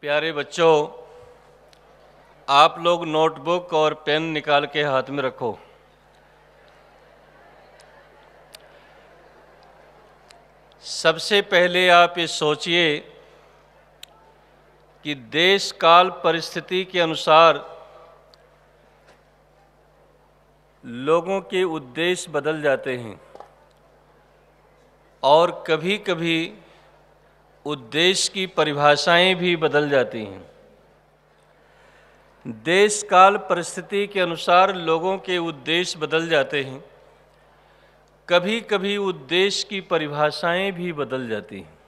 प्यारे बच्चों, आप लोग नोटबुक और पेन निकाल के हाथ में रखो। सबसे पहले आप ये सोचिए कि देश काल परिस्थिति के अनुसार लोगों के उद्देश्य बदल जाते हैं और कभी-कभी उद्देश्य की परिभाषाएं भी बदल जाती हैं। देश काल परिस्थिति के अनुसार लोगों के उद्देश्य बदल जाते हैं, कभी-कभी उद्देश्य की परिभाषाएं भी बदल जाती हैं।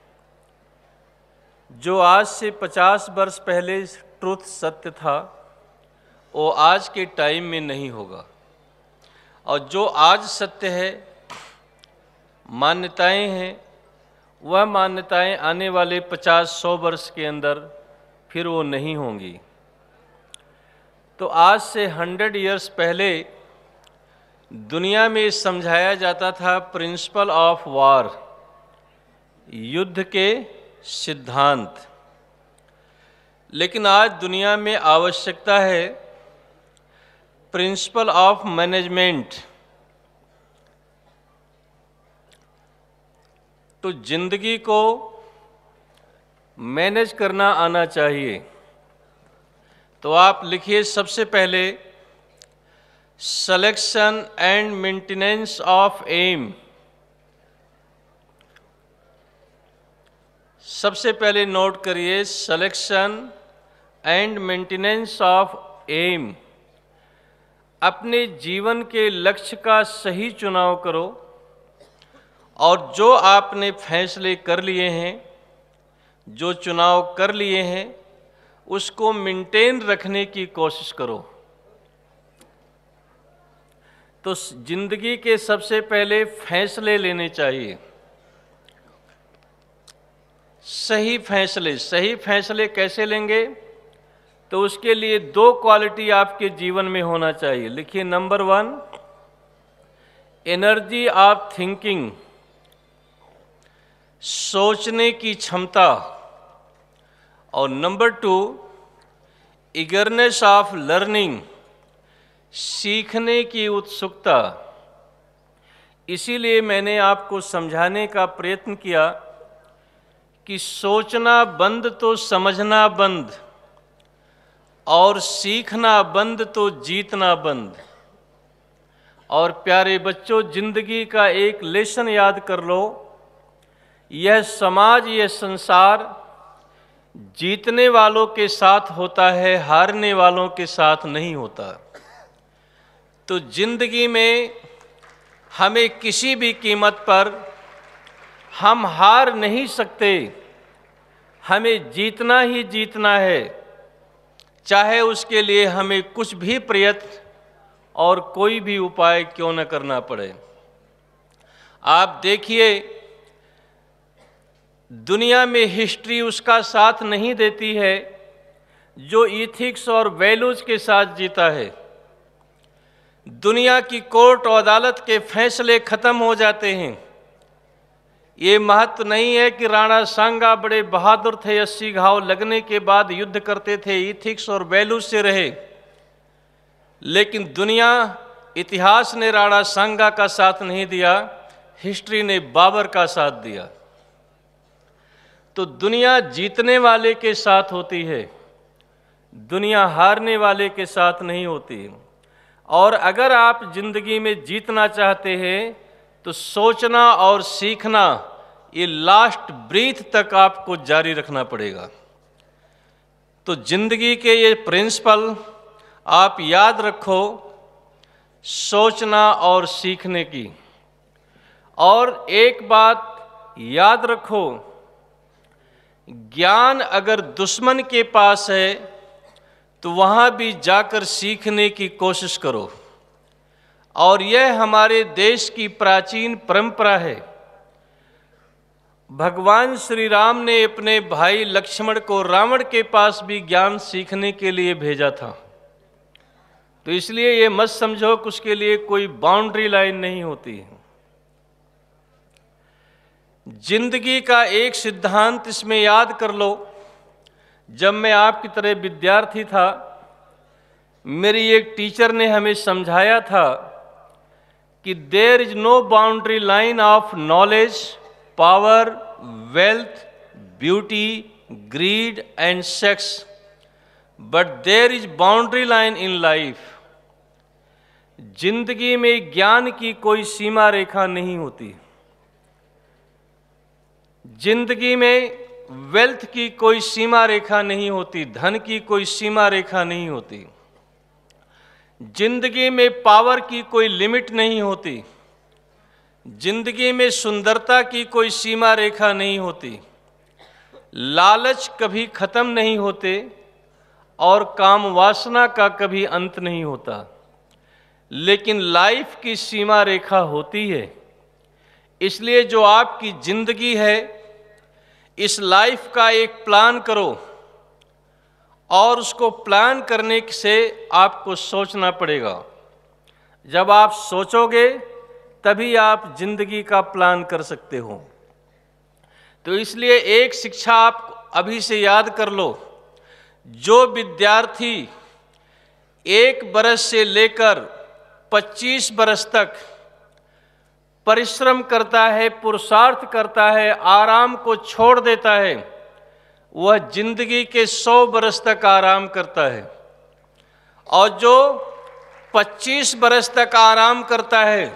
जो आज से 50 वर्ष पहले ट्रुथ सत्य था, वो आज के टाइम में नहीं होगा, और जो आज सत्य है, मान्यताएं हैं, वह मान्यताएं आने वाले 50-100 वर्ष के अंदर फिर वो नहीं होंगी। तो आज से 100 इयर्स पहले दुनिया में समझाया जाता था प्रिंसिपल ऑफ वॉर, युद्ध के सिद्धांत। लेकिन आज दुनिया में आवश्यकता है प्रिंसिपल ऑफ मैनेजमेंट। तो जिंदगी को मैनेज करना आना चाहिए। तो आप लिखिए सबसे पहले selection and maintenance of aim. सबसे पहले नोट करिए selection and maintenance of aim. अपने जीवन के लक्ष्य का सही चुनाव करो और जो आपने फैसले कर लिए हैं, जो चुनाव कर लिए हैं, उसको मेंटेन रखने की कोशिश करो। तो जिंदगी के सबसे पहले फैसले लेने चाहिए। सही फैसले कैसे लेंगे? तो उसके लिए 2 क्वालिटी आपके जीवन में होना चाहिए। लिखिए नंबर 1, एनर्जी ऑफ थिंकिंग, सोचने की क्षमता, और नंबर 2, ईगरनेस ऑफ लर्निंग, सीखने की उत्सुकता। इसीलिए मैंने आपको समझाने का प्रयत्न किया कि सोचना बंद तो समझना बंद, और सीखना बंद तो जीतना बंद। और प्यारे बच्चों, जिंदगी का एक लेसन याद कर लो, यह समाज, यह संसार जीतने वालों के साथ होता है, हारने वालों के साथ नहीं होता। तो जिंदगी में हमें किसी भी कीमत पर हम हार नहीं सकते, हमें जीतना ही जीतना है, चाहे उसके लिए हमें कुछ भी प्रयत्न और कोई भी उपाय क्यों न करना पड़े। आप देखिए, दुनिया में हिस्ट्री उसका साथ नहीं देती है जो इथिक्स और वैल्यूज के साथ जीता है। दुनिया की कोर्ट और अदालत के फैसले खत्म हो जाते हैं। ये महत्व नहीं है कि राणा सांगा बड़े बहादुर थे, 80 घाव लगने के बाद युद्ध करते थे, इथिक्स और वैल्यूज से रहे। लेकिन दुनिया, इतिहास ने राणा सांगा का साथ नहीं दिया, हिस्ट्री ने बाबर का साथ दिया। तो दुनिया जीतने वाले के साथ होती है, दुनिया हारने वाले के साथ नहीं होती। और अगर आप जिंदगी में जीतना चाहते हैं तो सोचना और सीखना, ये लास्ट ब्रीथ तक आपको जारी रखना पड़ेगा। तो जिंदगी के ये प्रिंसिपल आप याद रखो, सोचना और सीखने की। और एक बात याद रखो, ज्ञान अगर दुश्मन के पास है तो वहाँ भी जाकर सीखने की कोशिश करो। और यह हमारे देश की प्राचीन परंपरा है। भगवान श्री राम ने अपने भाई लक्ष्मण को रावण के पास भी ज्ञान सीखने के लिए भेजा था। तो इसलिए ये मत समझो कि उसके लिए कोई बाउंड्री लाइन नहीं होती है। जिंदगी का एक सिद्धांत इसमें याद कर लो, जब मैं आपकी तरह विद्यार्थी था, मेरी एक टीचर ने हमें समझाया था कि there is no boundary line of knowledge, power, wealth, beauty, greed and sex, but there is boundary line in life. जिंदगी में ज्ञान की कोई सीमा रेखा नहीं होती, जिंदगी में वेल्थ की कोई सीमा रेखा नहीं होती, धन की कोई सीमा रेखा नहीं होती, जिंदगी में पावर की कोई लिमिट नहीं होती, जिंदगी में सुंदरता की कोई सीमा रेखा नहीं होती, लालच कभी खत्म नहीं होते और काम वासना का कभी अंत नहीं होता। लेकिन लाइफ की सीमा रेखा होती है। इसलिए जो आपकी जिंदगी है, इस लाइफ का एक प्लान करो और उसको प्लान करने से आपको सोचना पड़ेगा। जब आप सोचोगे तभी आप जिंदगी का प्लान कर सकते हो। तो इसलिए एक शिक्षा आप अभी से याद कर लो। जो विद्यार्थी 1 बरस से लेकर 25 बरस तक परिश्रम करता है, पुरुषार्थ करता है, आराम को छोड़ देता है, वह जिंदगी के 100 बरस तक आराम करता है। और जो 25 बरस तक आराम करता है,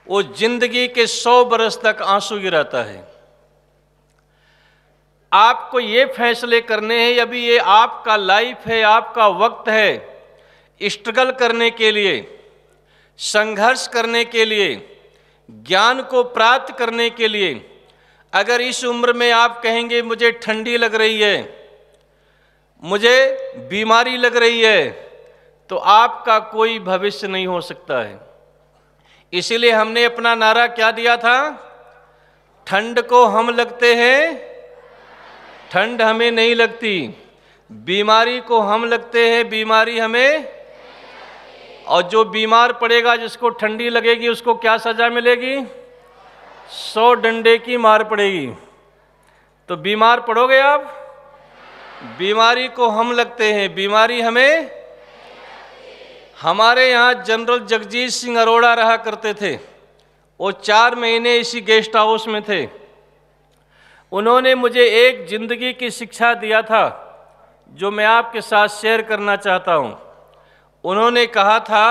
वो जिंदगी के 100 बरस तक आंसू गिराता है। आपको ये फैसले करने हैं। अभी ये आपका लाइफ है, आपका वक्त है स्ट्रगल करने के लिए, संघर्ष करने के लिए, ज्ञान को प्राप्त करने के लिए। अगर इस उम्र में आप कहेंगे मुझे ठंडी लग रही है, मुझे बीमारी लग रही है, तो आपका कोई भविष्य नहीं हो सकता है। इसीलिए हमने अपना नारा क्या दिया था? ठंड को हम लगते हैं, ठंड हमें नहीं लगती। बीमारी को हम लगते हैं, बीमारी हमें। और जो बीमार पड़ेगा, जिसको ठंडी लगेगी, उसको क्या सजा मिलेगी? 100 डंडे की मार पड़ेगी। तो बीमार पड़ोगे आप? बीमारी को हम लगते हैं, बीमारी हमें। हमारे यहाँ जनरल जगजीत सिंह अरोड़ा रहा करते थे। वो 4 महीने इसी गेस्ट हाउस में थे। उन्होंने मुझे एक जिंदगी की शिक्षा दिया था, जो मैं आपके साथ शेयर करना चाहता हूँ। उन्होंने कहा था,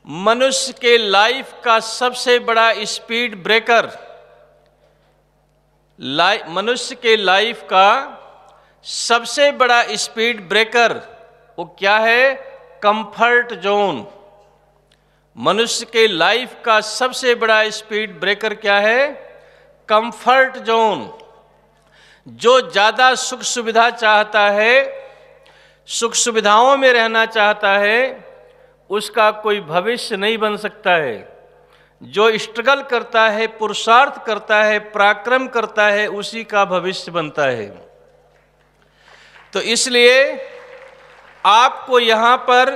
मनुष्य के लाइफ का सबसे बड़ा स्पीड ब्रेकर, मनुष्य के लाइफ का सबसे बड़ा स्पीड ब्रेकर वो क्या है? Comfort zone. मनुष्य के लाइफ का सबसे बड़ा स्पीड ब्रेकर क्या है? Comfort zone. जो ज़्यादा सुख सुविधा चाहता है, सुख सुविधाओं में रहना चाहता है, उसका कोई भविष्य नहीं बन सकता है। जो स्ट्रगल करता है, पुरुषार्थ करता है, पराक्रम करता है, उसी का भविष्य बनता है। तो इसलिए आपको यहाँ पर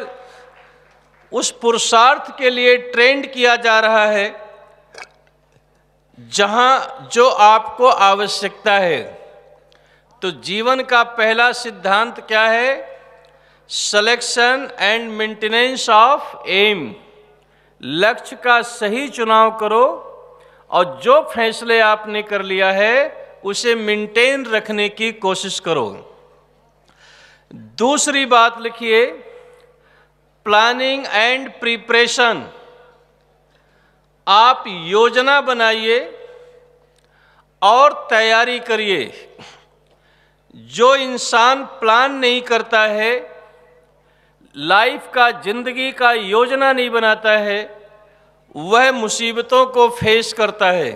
उस पुरुषार्थ के लिए ट्रेंड किया जा रहा है जहाँ जो आपको आवश्यकता है। तो जीवन का पहला सिद्धांत क्या है? Selection and maintenance of aim. लक्ष्य का सही चुनाव करो और जो फैसले आपने कर लिया है उसे मेंटेन रखने की कोशिश करो। दूसरी बात लिखिए, प्लानिंग एंड प्रिपरेशन। आप योजना बनाइए और तैयारी करिए। जो इंसान प्लान नहीं करता है, लाइफ का, जिंदगी का योजना नहीं बनाता है, वह मुसीबतों को फेस करता है।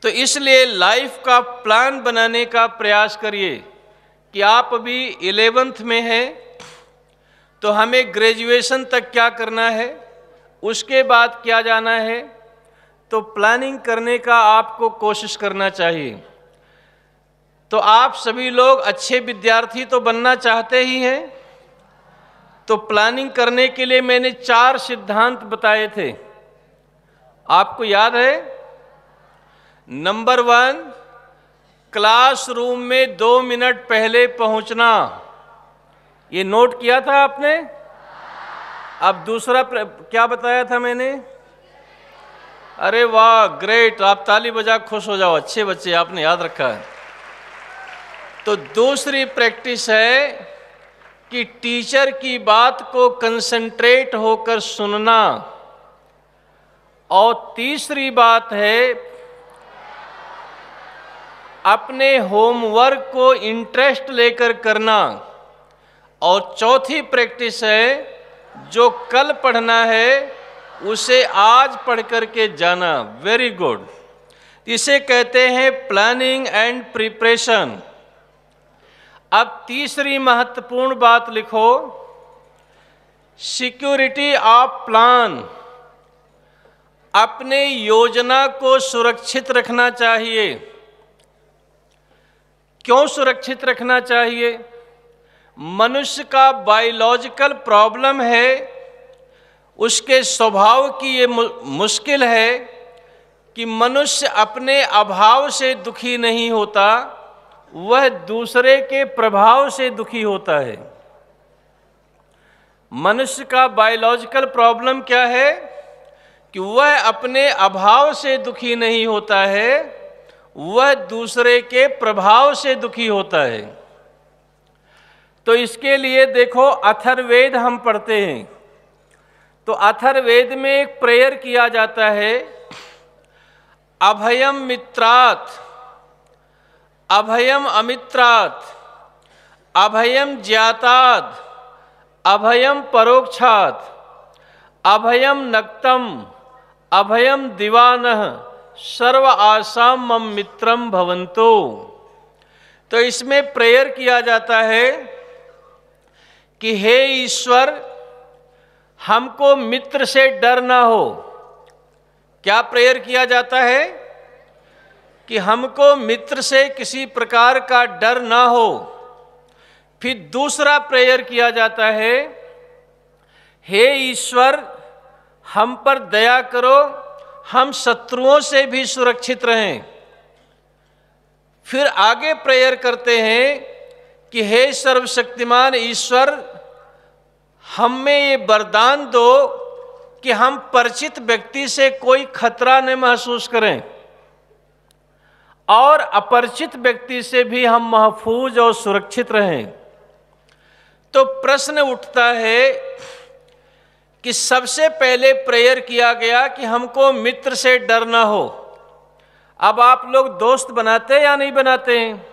तो इसलिए लाइफ का प्लान बनाने का प्रयास करिए कि आप अभी 11th में हैं, तो हमें ग्रेजुएशन तक क्या करना है, उसके बाद क्या जाना है। तो प्लानिंग करने का आपको कोशिश करना चाहिए। तो आप सभी लोग अच्छे विद्यार्थी तो बनना चाहते ही हैं। तो प्लानिंग करने के लिए मैंने 4 सिद्धांत बताए थे, आपको याद है? नंबर 1, क्लासरूम में 2 मिनट पहले पहुंचना। ये नोट किया था आपने? अब दूसरा क्या बताया था मैंने? अरे वाह, ग्रेट, आप ताली बजा खुश हो जाओ, अच्छे बच्चे, आपने याद रखा है। तो दूसरी प्रैक्टिस है कि टीचर की बात को कंसंट्रेट होकर सुनना। और तीसरी बात है अपने होमवर्क को इंटरेस्ट लेकर करना। और चौथी प्रैक्टिस है जो कल पढ़ना है उसे आज पढ़ करके जाना। Very good. इसे कहते हैं प्लानिंग एंड प्रिपरेशन। अब तीसरी महत्वपूर्ण बात लिखो, सिक्योरिटी ऑफ प्लान। अपने योजना को सुरक्षित रखना चाहिए। क्यों सुरक्षित रखना चाहिए? मनुष्य का बायोलॉजिकल प्रॉब्लम है, उसके स्वभाव की ये मुश्किल है कि मनुष्य अपने अभाव से दुखी नहीं होता, वह दूसरे के प्रभाव से दुखी होता है। मनुष्य का बायोलॉजिकल प्रॉब्लम क्या है कि वह अपने अभाव से दुखी नहीं होता है, वह दूसरे के प्रभाव से दुखी होता है। तो इसके लिए देखो, अथर्ववेद हम पढ़ते हैं, तो अथर्ववेद में एक प्रेयर किया जाता है, अभयम मित्रात्, अभयम अमित्रात्, अभयम ज्ञातात्, अभयम परोक्षात्, अभयम नक्तम, अभयम दिवानः, सर्व आसाम मम मित्रम भवन्तु। तो इसमें प्रेयर किया जाता है कि हे ईश्वर, हमको मित्र से डर ना हो। क्या प्रेयर किया जाता है? कि हमको मित्र से किसी प्रकार का डर ना हो। फिर दूसरा प्रेयर किया जाता है, हे ईश्वर, हम पर दया करो, हम शत्रुओं से भी सुरक्षित रहें। फिर आगे प्रेयर करते हैं कि हे सर्वशक्तिमान ईश्वर, हम में ये वरदान दो कि हम परिचित व्यक्ति से कोई खतरा न महसूस करें और अपरिचित व्यक्ति से भी हम महफूज और सुरक्षित रहें। तो प्रश्न उठता है कि सबसे पहले प्रेयर किया गया कि हमको मित्र से डर ना हो। अब आप लोग दोस्त बनाते हैं या नहीं बनाते हैं?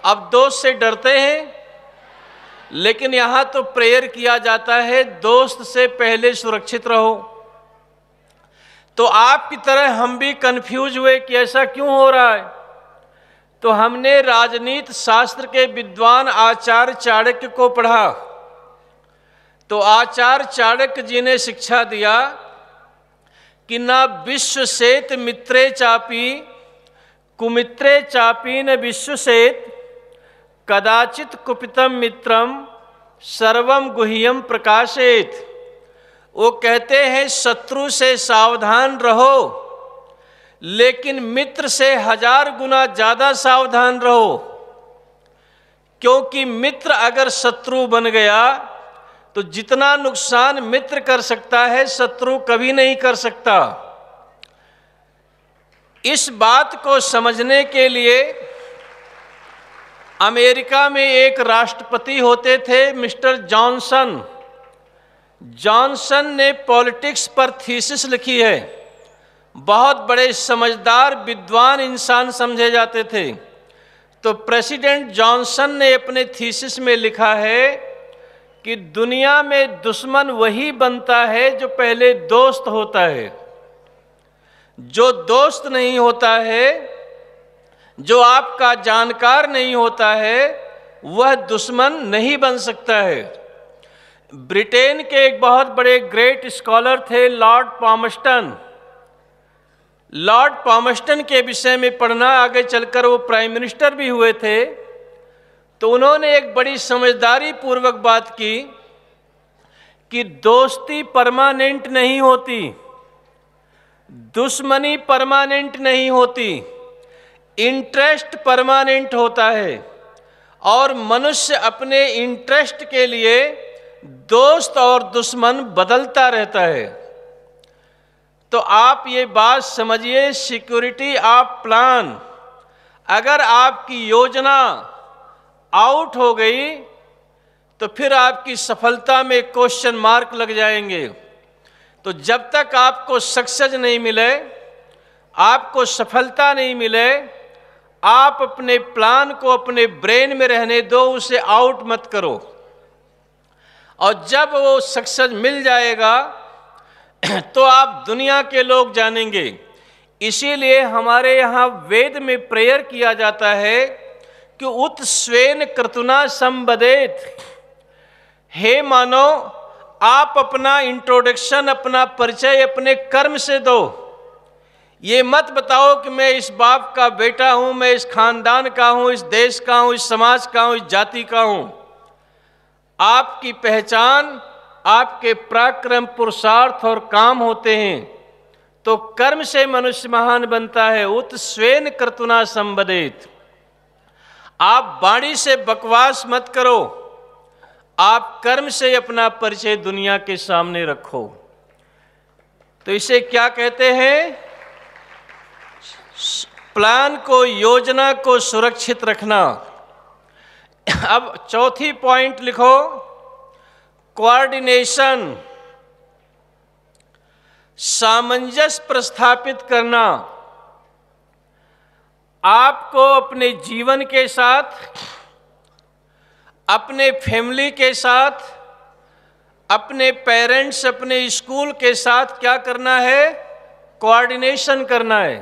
अब दोस्त से डरते हैं, लेकिन यहां तो प्रेयर किया जाता है दोस्त से पहले सुरक्षित रहो। तो आपकी तरह हम भी कंफ्यूज हुए कि ऐसा क्यों हो रहा है। तो हमने राजनीति शास्त्र के विद्वान आचार्य चाणक्य को पढ़ा। तो आचार्य चाणक्य जी ने शिक्षा दिया कि न विश्वसेत मित्रे चापी कुमित्रे चापी न विश्वसेत, कदाचित कुपितम मित्रम सर्वम गुह्यम प्रकाशेत। वो कहते हैं शत्रु से सावधान रहो, लेकिन मित्र से 1000 गुना ज्यादा सावधान रहो, क्योंकि मित्र अगर शत्रु बन गया तो जितना नुकसान मित्र कर सकता है शत्रु कभी नहीं कर सकता। इस बात को समझने के लिए अमेरिका में एक राष्ट्रपति होते थे मिस्टर जॉनसन। जॉनसन ने पॉलिटिक्स पर थीसिस लिखी है। बहुत बड़े समझदार विद्वान इंसान समझे जाते थे। तो प्रेसिडेंट जॉनसन ने अपने थीसिस में लिखा है कि दुनिया में दुश्मन वही बनता है जो पहले दोस्त होता है। जो दोस्त नहीं होता है, जो आपका जानकार नहीं होता है, वह दुश्मन नहीं बन सकता है। ब्रिटेन के एक बहुत बड़े ग्रेट स्कॉलर थे लॉर्ड पामस्टन। लॉर्ड पामस्टन के विषय में पढ़ना, आगे चलकर वो प्राइम मिनिस्टर भी हुए थे। तो उन्होंने एक बड़ी समझदारी पूर्वक बात की कि दोस्ती परमानेंट नहीं होती, दुश्मनी परमानेंट नहीं होती। इंटरेस्ट परमानेंट होता है और मनुष्य अपने इंटरेस्ट के लिए दोस्त और दुश्मन बदलता रहता है। तो आप ये बात समझिए, सिक्योरिटी ऑफ प्लान, अगर आपकी योजना आउट हो गई तो फिर आपकी सफलता में क्वेश्चन मार्क लग जाएंगे। तो जब तक आपको सक्सेस नहीं मिले, आपको सफलता नहीं मिले, आप अपने प्लान को अपने ब्रेन में रहने दो, उसे आउट मत करो। और जब वो सक्सेस मिल जाएगा तो आप दुनिया के लोग जानेंगे। इसीलिए हमारे यहाँ वेद में प्रेयर किया जाता है कि उत स्वेन क्रतुना संबदेत। हे मानव, आप अपना इंट्रोडक्शन, अपना परिचय अपने कर्म से दो। ये मत बताओ कि मैं इस बाप का बेटा हूं, मैं इस खानदान का हूं, इस देश का हूं, इस समाज का हूं, इस जाति का हूं। आपकी पहचान आपके पराक्रम, पुरुषार्थ और काम होते हैं। तो कर्म से मनुष्य महान बनता है। उत स्वेन क्रतुना संबदेत। आप वाणी से बकवास मत करो, आप कर्म से अपना परिचय दुनिया के सामने रखो। तो इसे क्या कहते हैं? प्लान को, योजना को सुरक्षित रखना। अब चौथी पॉइंट लिखो, कोऑर्डिनेशन, सामंजस्य प्रस्थापित करना। आपको अपने जीवन के साथ, अपने फैमिली के साथ, अपने पेरेंट्स, अपने स्कूल के साथ क्या करना है? कोऑर्डिनेशन करना है।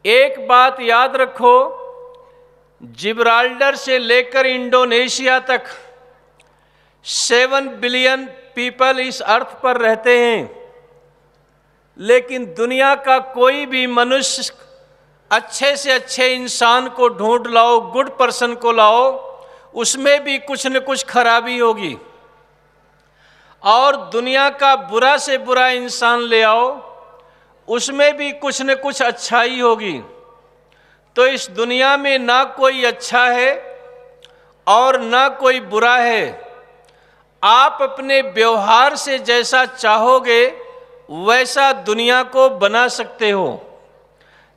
एक बात याद रखो, जिब्राल्टर से लेकर इंडोनेशिया तक 7 बिलियन पीपल इस अर्थ पर रहते हैं, लेकिन दुनिया का कोई भी मनुष्य, अच्छे से अच्छे इंसान को ढूंढ लाओ, गुड पर्सन को लाओ, उसमें भी कुछ न कुछ खराबी होगी। और दुनिया का बुरा से बुरा इंसान ले आओ, उसमें भी कुछ न कुछ अच्छाई होगी। तो इस दुनिया में ना कोई अच्छा है और ना कोई बुरा है। आप अपने व्यवहार से जैसा चाहोगे वैसा दुनिया को बना सकते हो।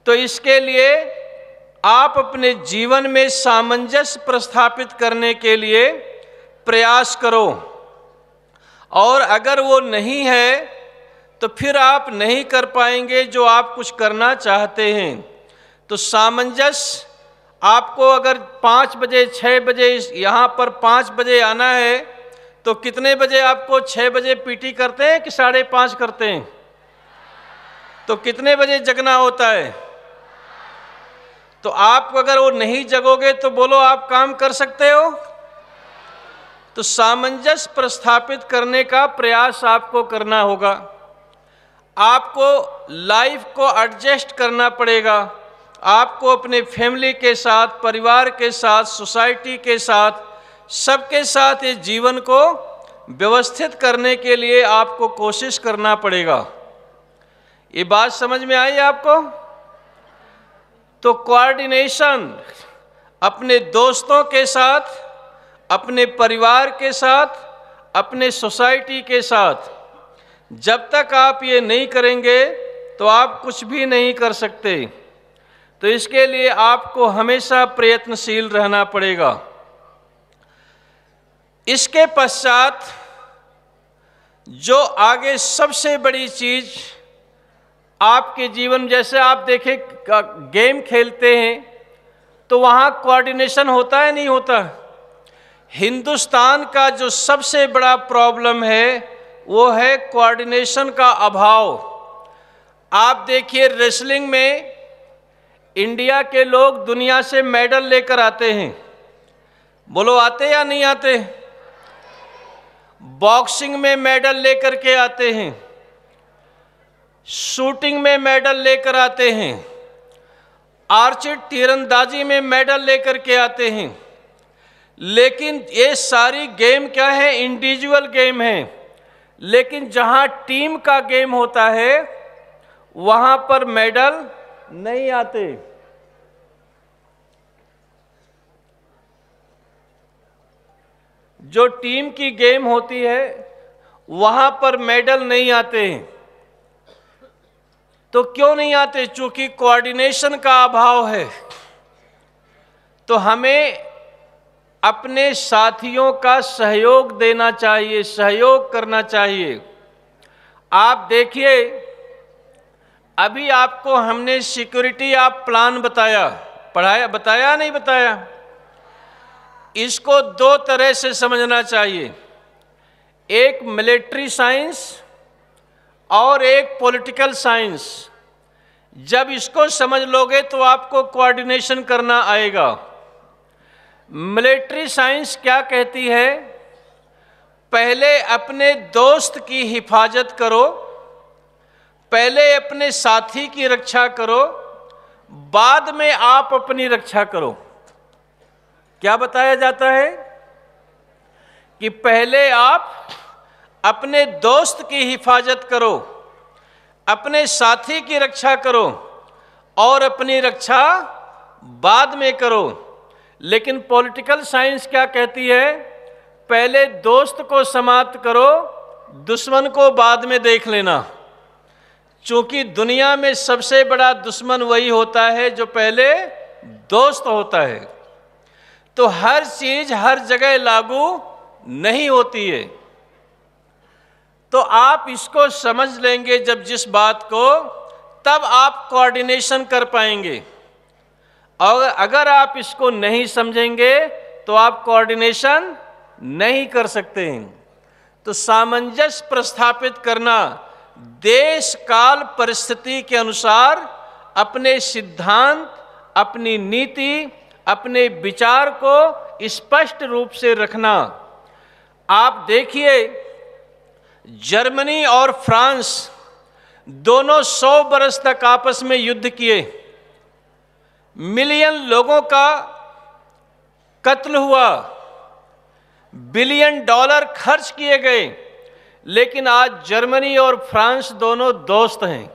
तो इसके लिए आप अपने जीवन में सामंजस्य प्रस्थापित करने के लिए प्रयास करो। और अगर वो नहीं है तो फिर आप नहीं कर पाएंगे जो आप कुछ करना चाहते हैं। तो सामंजस्य, आपको अगर 5 बजे 6 बजे यहाँ पर 5 बजे आना है तो कितने बजे आपको 6 बजे पीटी करते हैं कि 5:30 करते हैं? तो कितने बजे जगना होता है? तो आप अगर वो नहीं जगोगे तो बोलो आप काम कर सकते हो? तो सामंजस्य प्रस्थापित करने का प्रयास आपको करना होगा। आपको लाइफ को एडजस्ट करना पड़ेगा। आपको अपने फैमिली के साथ, परिवार के साथ, सोसाइटी के साथ, सबके साथ इस जीवन को व्यवस्थित करने के लिए आपको कोशिश करना पड़ेगा। ये बात समझ में आई आपको? तो कोऑर्डिनेशन, अपने दोस्तों के साथ, अपने परिवार के साथ, अपने सोसाइटी के साथ, जब तक आप ये नहीं करेंगे तो आप कुछ भी नहीं कर सकते। तो इसके लिए आपको हमेशा प्रयत्नशील रहना पड़ेगा। इसके पश्चात जो आगे सबसे बड़ी चीज आपके जीवन, जैसे आप देखें गेम खेलते हैं तो वहाँ कोऑर्डिनेशन होता है नहीं होता? हिंदुस्तान का जो सबसे बड़ा प्रॉब्लम है वो है कोऑर्डिनेशन का अभाव। आप देखिए रेसलिंग में इंडिया के लोग दुनिया से मेडल लेकर आते हैं, बोलो आते या नहीं आते? बॉक्सिंग में मेडल लेकर के आते हैं, शूटिंग में मेडल लेकर आते हैं, आर्चरी तीरंदाजी में मेडल लेकर के आते हैं। लेकिन ये सारी गेम क्या है? इंडिविजुअल गेम है। लेकिन जहां टीम का गेम होता है वहां पर मेडल नहीं आते। जो टीम की गेम होती है वहां पर मेडल नहीं आते हैं। तो क्यों नहीं आते? चूंकि कोऑर्डिनेशन का अभाव है। तो हमें अपने साथियों का सहयोग देना चाहिए, सहयोग करना चाहिए। आप देखिए, अभी आपको हमने सिक्योरिटी ऑफ प्लान बताया नहीं बताया? इसको दो तरह से समझना चाहिए, एक मिलिट्री साइंस और एक पॉलिटिकल साइंस। जब इसको समझ लोगे तो आपको कोऑर्डिनेशन करना आएगा। मिलिट्री साइंस क्या कहती है? पहले अपने दोस्त की हिफाजत करो, पहले अपने साथी की रक्षा करो, बाद में आप अपनी रक्षा करो। क्या बताया जाता है? कि पहले आप अपने दोस्त की हिफाजत करो, अपने साथी की रक्षा करो और अपनी रक्षा बाद में करो। लेकिन पॉलिटिकल साइंस क्या कहती है? पहले दोस्त को समाप्त करो, दुश्मन को बाद में देख लेना। चूंकि दुनिया में सबसे बड़ा दुश्मन वही होता है जो पहले दोस्त होता है। तो हर चीज हर जगह लागू नहीं होती है। तो आप इसको समझ लेंगे जब जिस बात को, तब आप कोऑर्डिनेशन कर पाएंगे। और अगर आप इसको नहीं समझेंगे तो आप कोऑर्डिनेशन नहीं कर सकते हैं। तो सामंजस्य प्रस्थापित करना, देश काल परिस्थिति के अनुसार अपने सिद्धांत, अपनी नीति, अपने विचार को स्पष्ट रूप से रखना। आप देखिए, जर्मनी और फ्रांस दोनों 100 बरस तक आपस में युद्ध किए, मिलियन लोगों का कत्ल हुआ, बिलियन डॉलर खर्च किए गए, लेकिन आज जर्मनी और फ्रांस दोनों दोस्त हैं।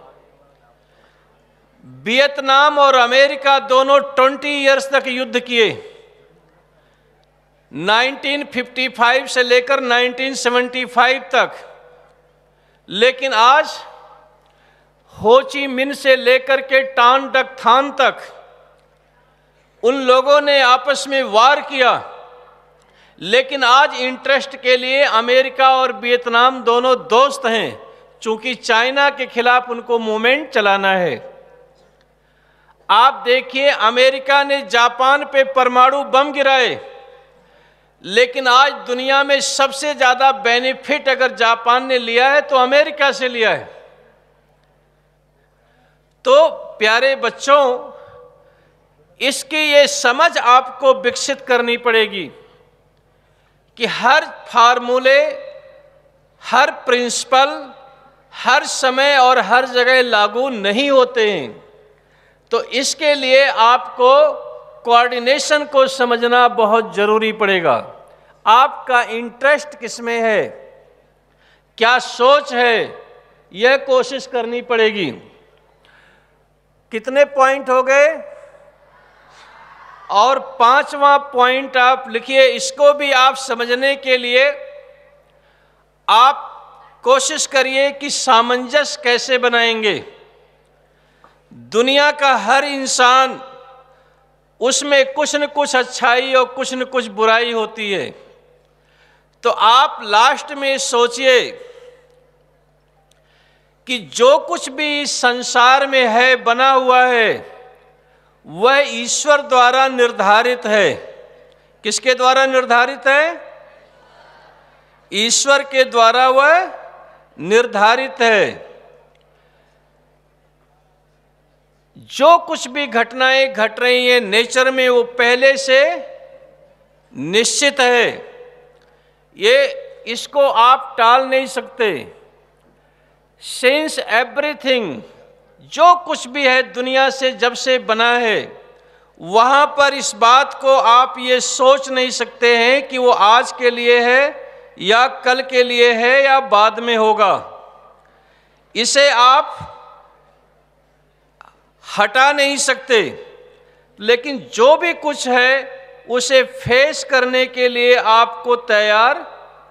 वियतनाम और अमेरिका दोनों 20 इयर्स तक युद्ध किए, 1955 से लेकर 1975 तक। लेकिन आज हो ची मिन्ह से लेकर के टान डक थान तक उन लोगों ने आपस में वार किया। लेकिन आज इंटरेस्ट के लिए अमेरिका और वियतनाम दोनों दोस्त हैं, चूंकि चाइना के खिलाफ उनको मूवमेंट चलाना है। आप देखिए, अमेरिका ने जापान पे परमाणु बम गिराए, लेकिन आज दुनिया में सबसे ज्यादा बेनिफिट अगर जापान ने लिया है तो अमेरिका से लिया है। तो प्यारे बच्चों, इसकी ये समझ आपको विकसित करनी पड़ेगी कि हर फार्मूले, हर प्रिंसिपल हर समय और हर जगह लागू नहीं होते हैं। तो इसके लिए आपको कोऑर्डिनेशन को समझना बहुत जरूरी पड़ेगा। आपका इंटरेस्ट किसमें है, क्या सोच है, यह कोशिश करनी पड़ेगी। कितने पॉइंट हो गए? और 5वां पॉइंट आप लिखिए। इसको भी आप समझने के लिए आप कोशिश करिए कि सामंजस्य कैसे बनाएंगे। दुनिया का हर इंसान, उसमें कुछ न कुछ अच्छाई और कुछ न कुछ बुराई होती है। तो आप लास्ट में सोचिए कि जो कुछ भी इस संसार में है, बना हुआ है, वह ईश्वर द्वारा निर्धारित है। किसके द्वारा निर्धारित है? ईश्वर के द्वारा वह निर्धारित है। जो कुछ भी घटनाएं घट रही हैं नेचर में, वो पहले से निश्चित है। इसको आप टाल नहीं सकते। सिंस एवरीथिंग, जो कुछ भी है दुनिया से जब से बना है, वहां पर इस बात को आप ये सोच नहीं सकते हैं कि वो आज के लिए है या कल के लिए है या बाद में होगा। इसे आप हटा नहीं सकते। लेकिन जो भी कुछ है उसे फेस करने के लिए आपको तैयार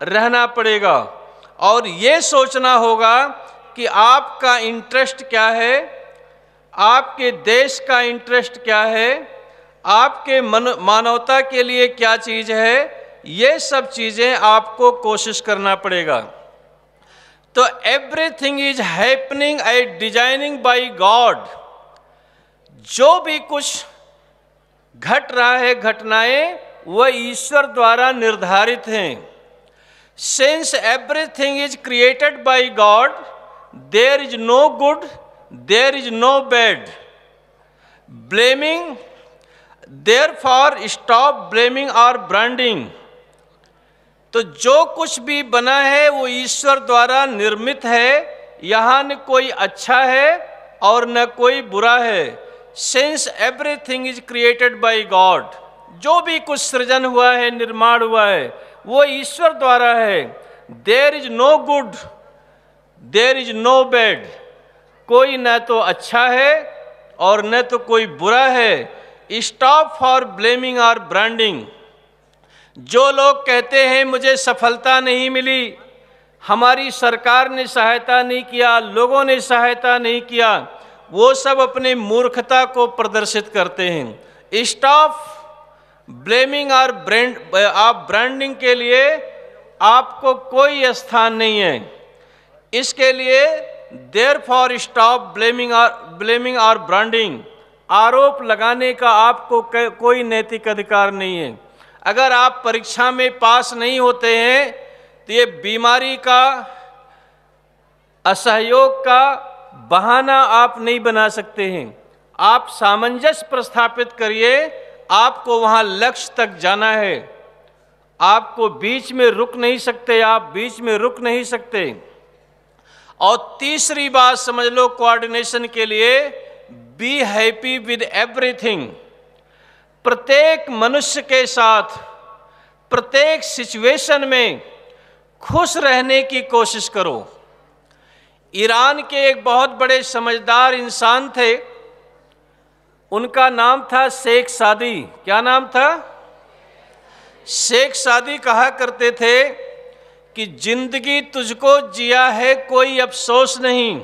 रहना पड़ेगा और ये सोचना होगा कि आपका इंटरेस्ट क्या है, आपके देश का इंटरेस्ट क्या है, आपके मानवता के लिए क्या चीज़ है, ये सब चीज़ें आपको कोशिश करना पड़ेगा। तो everything is happening a designing by God. जो भी कुछ घट रहा है, घटनाएं, वह ईश्वर द्वारा निर्धारित हैं। Since everything is created by God, there is no good, there is no bad. Blaming, therefore stop blaming और ब्रांडिंग। तो जो कुछ भी बना है वो ईश्वर द्वारा निर्मित है, यहाँ न कोई अच्छा है और न कोई बुरा है। Since everything is created by God, जो भी कुछ सृजन हुआ है, निर्माण हुआ है, वो ईश्वर द्वारा है। There is no good, there is no bad. कोई न तो अच्छा है और न तो कोई बुरा है। स्टॉप फॉर ब्लेमिंग और ब्रांडिंग। जो लोग कहते हैं मुझे सफलता नहीं मिली, हमारी सरकार ने सहायता नहीं किया, लोगों ने सहायता नहीं किया, वो सब अपने मूर्खता को प्रदर्शित करते हैं। स्टॉप ब्लेमिंग और ब्रांडिंग के लिए आपको कोई स्थान नहीं है। इसके लिए देयरफॉर स्टॉप ब्लेमिंग और ब्रांडिंग। आरोप लगाने का आपको कोई नैतिक अधिकार नहीं है। अगर आप परीक्षा में पास नहीं होते हैं तो ये बीमारी का, असहयोग का बहाना आप नहीं बना सकते हैं। आप सामंजस्य प्रस्थापित करिए, आपको वहां लक्ष्य तक जाना है। आपको बीच में रुक नहीं सकते, आप बीच में रुक नहीं सकते। और तीसरी बात समझ लो कोऑर्डिनेशन के लिए, बी हैप्पी विद एवरीथिंग। प्रत्येक मनुष्य के साथ, प्रत्येक सिचुएशन में खुश रहने की कोशिश करो। ईरान के एक बहुत बड़े समझदार इंसान थे, उनका नाम था शेख सादी। क्या नाम था? शेख सादी कहा करते थे कि जिंदगी तुझको जिया है कोई अफसोस नहीं,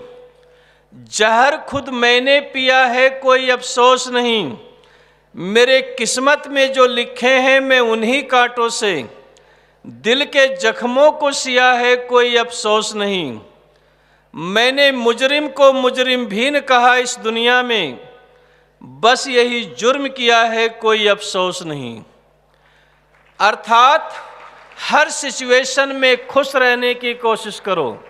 जहर खुद मैंने पिया है कोई अफसोस नहीं, मेरे किस्मत में जो लिखे हैं मैं उन्हीं कांटों से दिल के जख्मों को सिया है कोई अफसोस नहीं। मैंने मुजरिम को मुजरिम भी न कहा इस दुनिया में, बस यही जुर्म किया है कोई अफसोस नहीं। अर्थात हर सिचुएशन में खुश रहने की कोशिश करो।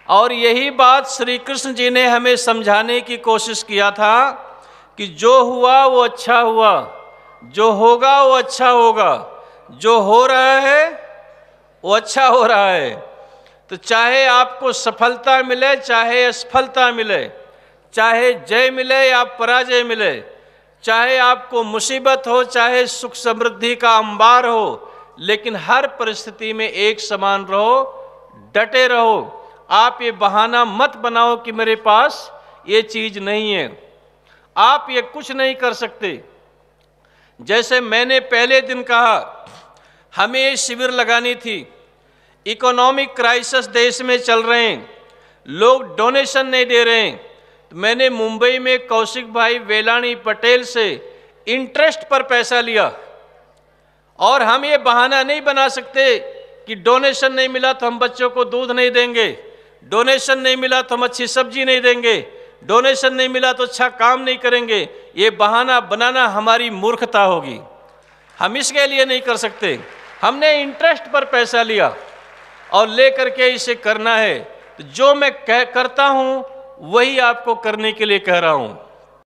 और यही बात श्री कृष्ण जी ने हमें समझाने की कोशिश किया था कि जो हुआ वो अच्छा हुआ, जो होगा वो अच्छा होगा, जो हो रहा है वो अच्छा हो रहा है। तो चाहे आपको सफलता मिले, चाहे असफलता मिले, चाहे जय मिले या पराजय मिले, चाहे आपको मुसीबत हो, चाहे सुख समृद्धि का अंबार हो, लेकिन हर परिस्थिति में एक समान रहो, डटे रहो। आप ये बहाना मत बनाओ कि मेरे पास ये चीज नहीं है। आप ये कुछ नहीं कर सकते। जैसे मैंने पहले दिन कहा, हमें ये शिविर लगानी थी। इकोनॉमिक क्राइसिस देश में चल रहे हैं, लोग डोनेशन नहीं दे रहे हैं। तो मैंने मुंबई में कौशिक भाई वेलानी पटेल से इंटरेस्ट पर पैसा लिया। और हम ये बहाना नहीं बना सकते कि डोनेशन नहीं मिला तो हम बच्चों को दूध नहीं देंगे, डोनेशन नहीं मिला तो हम अच्छी सब्जी नहीं देंगे, डोनेशन नहीं मिला तो अच्छा काम नहीं करेंगे। ये बहाना बनाना हमारी मूर्खता होगी, हम इसके लिए नहीं कर सकते। हमने इंटरेस्ट पर पैसा लिया और ले करके इसे करना है। तो जो मैं करता हूँ वही आपको करने के लिए कह रहा हूँ।